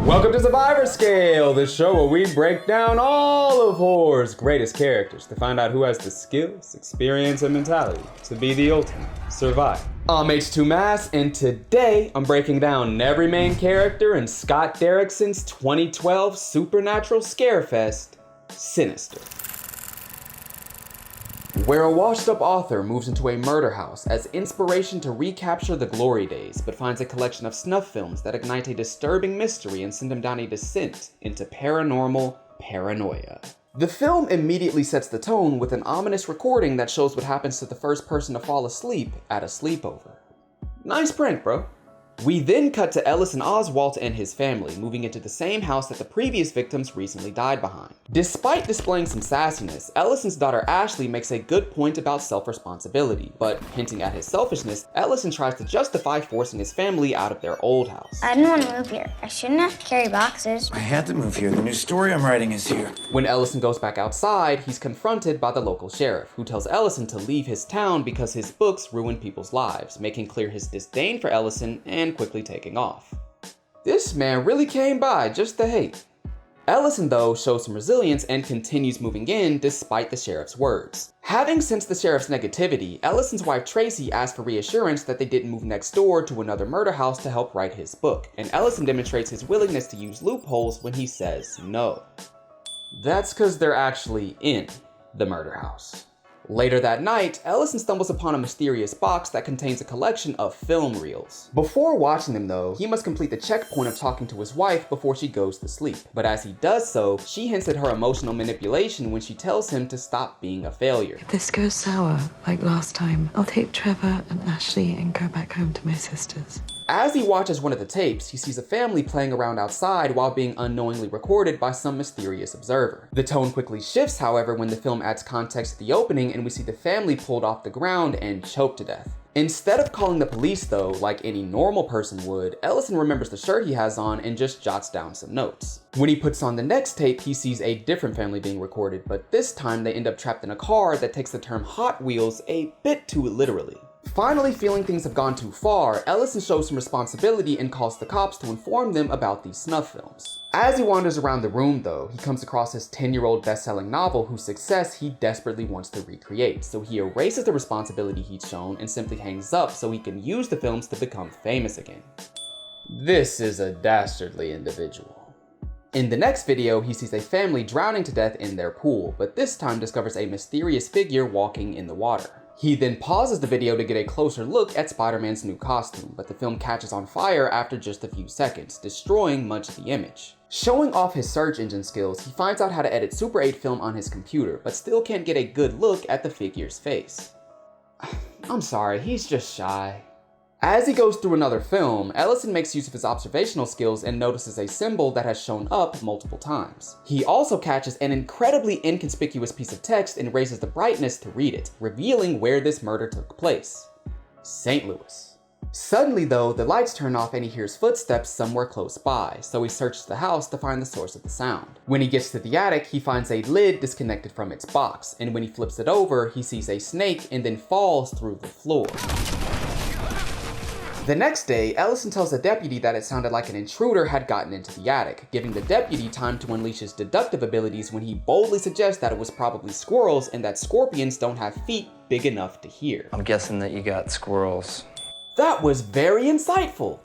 Welcome to Survivor Scale, the show where we break down all of horror's greatest characters to find out who has the skills, experience, and mentality to be the ultimate survivor. I'm H2 Mass, and today I'm breaking down every main character in Scott Derrickson's 2012 Supernatural Scarefest Sinister. Where a washed-up author moves into a murder house as inspiration to recapture the glory days, but finds a collection of snuff films that ignite a disturbing mystery and send him down a descent into paranormal paranoia. The film immediately sets the tone with an ominous recording that shows what happens to the first person to fall asleep at a sleepover. Nice prank, bro. We then cut to Ellison Oswalt and his family moving into the same house that the previous victims recently died behind. Despite displaying some sassiness, Ellison's daughter Ashley makes a good point about self-responsibility, but hinting at his selfishness, Ellison tries to justify forcing his family out of their old house. I didn't want to move here. I shouldn't have to carry boxes. I had to move here. The new story I'm writing is here. When Ellison goes back outside, he's confronted by the local sheriff, who tells Ellison to leave his town because his books ruin people's lives, making clear his disdain for Ellison and quickly taking off. This man really came by just to hate. Ellison, though, shows some resilience and continues moving in despite the sheriff's words. Having sensed the sheriff's negativity, Ellison's wife Tracy asks for reassurance that they didn't move next door to another murder house to help write his book, and Ellison demonstrates his willingness to use loopholes when he says no. That's because they're actually in the murder house. Later that night, Ellison stumbles upon a mysterious box that contains a collection of film reels. Before watching them though, he must complete the checkpoint of talking to his wife before she goes to sleep. But as he does so, she hints at her emotional manipulation when she tells him to stop being a failure. If this goes sour, like last time, I'll take Trevor and Ashley and go back home to my sisters. As he watches one of the tapes, he sees a family playing around outside while being unknowingly recorded by some mysterious observer. The tone quickly shifts, however, when the film adds context to the opening and we see the family pulled off the ground and choked to death. Instead of calling the police though, like any normal person would, Ellison remembers the shirt he has on and just jots down some notes. When he puts on the next tape, he sees a different family being recorded, but this time they end up trapped in a car that takes the term Hot Wheels a bit too literally. Finally feeling things have gone too far, Ellison shows some responsibility and calls the cops to inform them about these snuff films. As he wanders around the room though, he comes across his 10-year-old best-selling novel whose success he desperately wants to recreate, so he erases the responsibility he'd shown and simply hangs up so he can use the films to become famous again. This is a dastardly individual. In the next video, he sees a family drowning to death in their pool, but this time discovers a mysterious figure walking in the water. He then pauses the video to get a closer look at Spider-Man's new costume, but the film catches on fire after just a few seconds, destroying much of the image. Showing off his search engine skills, he finds out how to edit Super 8 film on his computer, but still can't get a good look at the figure's face. I'm sorry, he's just shy. As he goes through another film, Ellison makes use of his observational skills and notices a symbol that has shown up multiple times. He also catches an incredibly inconspicuous piece of text and raises the brightness to read it, revealing where this murder took place: St. Louis. Suddenly though, the lights turn off and he hears footsteps somewhere close by, so he searches the house to find the source of the sound. When he gets to the attic, he finds a lid disconnected from its box, and when he flips it over, he sees a snake and then falls through the floor. The next day, Ellison tells the deputy that it sounded like an intruder had gotten into the attic, giving the deputy time to unleash his deductive abilities when he boldly suggests that it was probably squirrels and that scorpions don't have feet big enough to hear. I'm guessing that you got squirrels. That was very insightful.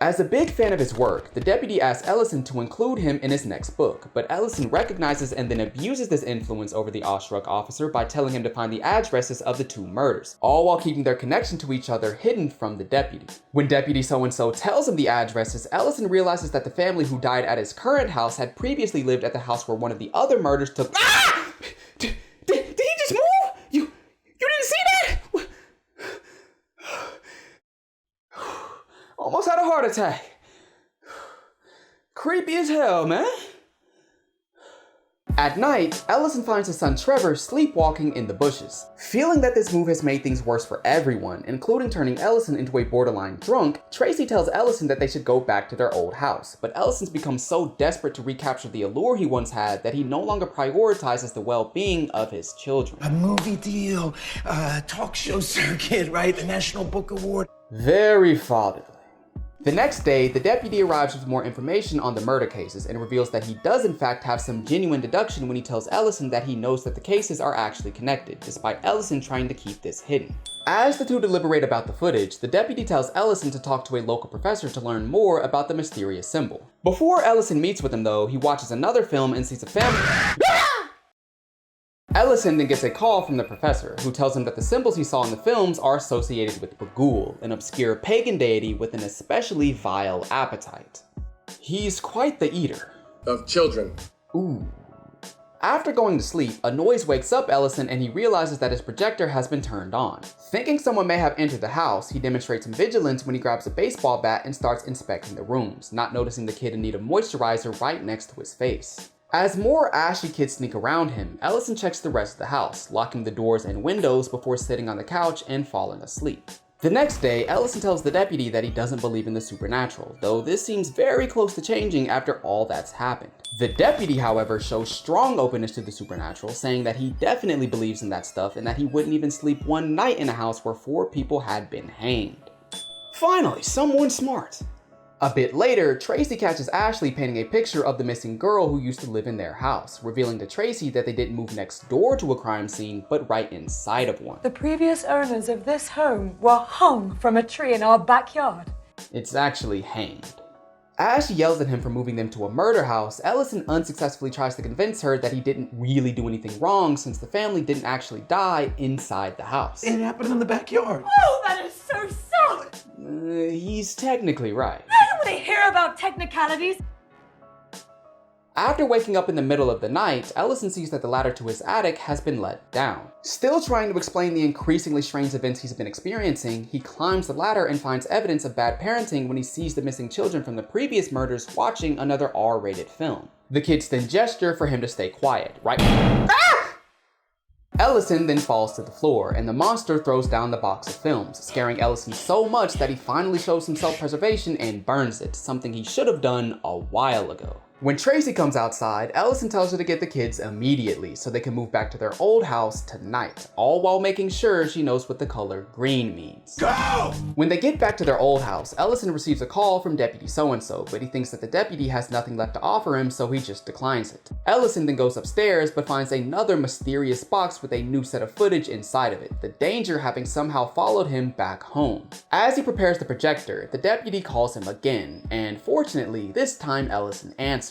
As a big fan of his work, the deputy asks Ellison to include him in his next book, but Ellison recognizes and then abuses this influence over the awestruck officer by telling him to find the addresses of the two murders, all while keeping their connection to each other hidden from the deputy. When Deputy So-and-so tells him the addresses, Ellison realizes that the family who died at his current house had previously lived at the house where one of the other murders took— Ah! Did he just move? You didn't see that? Almost had a heart attack. Creepy as hell, man. At night, Ellison finds his son Trevor sleepwalking in the bushes. Feeling that this move has made things worse for everyone, including turning Ellison into a borderline drunk, Tracy tells Ellison that they should go back to their old house, but Ellison's become so desperate to recapture the allure he once had that he no longer prioritizes the well-being of his children. A movie deal, talk show circuit, right? The National Book Award. Very fatherly. The next day, the deputy arrives with more information on the murder cases and reveals that he does in fact have some genuine deduction when he tells Ellison that he knows that the cases are actually connected, despite Ellison trying to keep this hidden. As the two deliberate about the footage, the deputy tells Ellison to talk to a local professor to learn more about the mysterious symbol. Before Ellison meets with him though, he watches another film and sees a family. Ellison then gets a call from the professor, who tells him that the symbols he saw in the films are associated with Bagul, an obscure pagan deity with an especially vile appetite. He's quite the eater. Of children. Ooh. After going to sleep, a noise wakes up Ellison and he realizes that his projector has been turned on. Thinking someone may have entered the house, he demonstrates some vigilance when he grabs a baseball bat and starts inspecting the rooms, not noticing the kid in need of moisturizer right next to his face. As more ashy kids sneak around him, Ellison checks the rest of the house, locking the doors and windows before sitting on the couch and falling asleep. The next day, Ellison tells the deputy that he doesn't believe in the supernatural, though this seems very close to changing after all that's happened. The deputy, however, shows strong openness to the supernatural, saying that he definitely believes in that stuff and that he wouldn't even sleep one night in a house where 4 people had been hanged. Finally, someone smart. A bit later, Tracy catches Ashley painting a picture of the missing girl who used to live in their house, revealing to Tracy that they didn't move next door to a crime scene, but right inside of one. The previous owners of this home were hung from a tree in our backyard. It's actually hanged. As she yells at him for moving them to a murder house, Ellison unsuccessfully tries to convince her that he didn't really do anything wrong since the family didn't actually die inside the house. It happened in the backyard. Oh, that is so sad! He's technically right. I don't want to hear about technicalities. After waking up in the middle of the night, Ellison sees that the ladder to his attic has been let down. Still trying to explain the increasingly strange events he's been experiencing, he climbs the ladder and finds evidence of bad parenting when he sees the missing children from the previous murders watching another R-rated film. The kids then gesture for him to stay quiet, right? Ah! Ellison then falls to the floor, and the monster throws down the box of films, scaring Ellison so much that he finally shows some self-preservation and burns it, something he should have done a while ago. When Tracy comes outside, Ellison tells her to get the kids immediately so they can move back to their old house tonight, all while making sure she knows what the color green means. Go! When they get back to their old house, Ellison receives a call from Deputy So-and-so, but he thinks that the deputy has nothing left to offer him, so he just declines it. Ellison then goes upstairs, but finds another mysterious box with a new set of footage inside of it, the danger having somehow followed him back home. As he prepares the projector, the deputy calls him again, and fortunately, this time Ellison answers.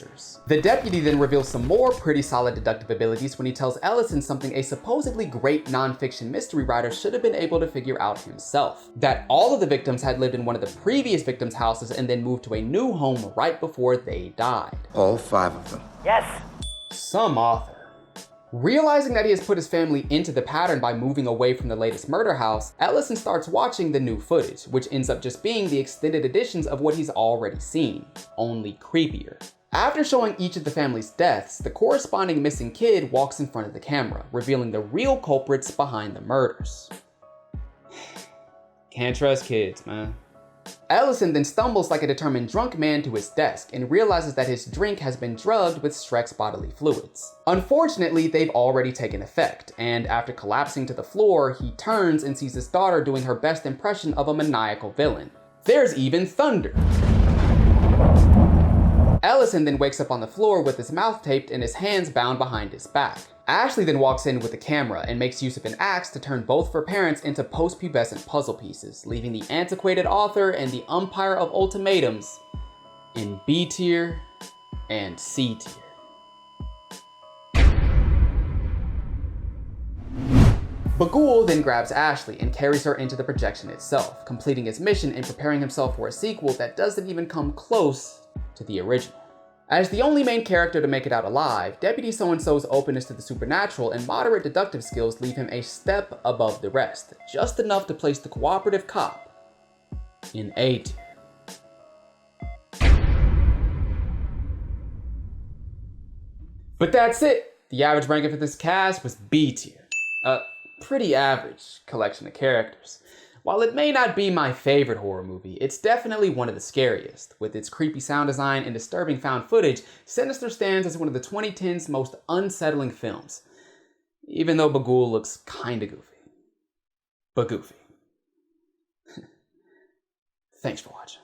The deputy then reveals some more pretty solid deductive abilities when he tells Ellison something a supposedly great non-fiction mystery writer should have been able to figure out himself. That all of the victims had lived in one of the previous victims' houses and then moved to a new home right before they died. All 5 of them. Yes. Some author. Realizing that he has put his family into the pattern by moving away from the latest murder house, Ellison starts watching the new footage, which ends up just being the extended editions of what he's already seen, only creepier. After showing each of the family's deaths, the corresponding missing kid walks in front of the camera, revealing the real culprits behind the murders. Can't trust kids, man. Ellison then stumbles like a determined drunk man to his desk and realizes that his drink has been drugged with Shrek's bodily fluids. Unfortunately, they've already taken effect, and after collapsing to the floor, he turns and sees his daughter doing her best impression of a maniacal villain. There's even thunder. Ellison then wakes up on the floor with his mouth taped and his hands bound behind his back. Ashley then walks in with a camera and makes use of an axe to turn both of her parents into post-pubescent puzzle pieces, leaving the antiquated author and the umpire of ultimatums in B tier and C tier. Bagul then grabs Ashley and carries her into the projection itself, completing his mission and preparing himself for a sequel that doesn't even come close to the original. As the only main character to make it out alive, Deputy So-and-so's openness to the supernatural and moderate deductive skills leave him a step above the rest, just enough to place the cooperative cop in A tier. But that's it! The average ranking for this cast was B tier. A pretty average collection of characters. While it may not be my favorite horror movie, it's definitely one of the scariest. With its creepy sound design and disturbing found footage, Sinister stands as one of the 2010s most unsettling films. Even though Bagul looks kinda goofy. But goofy. Thanks for watching.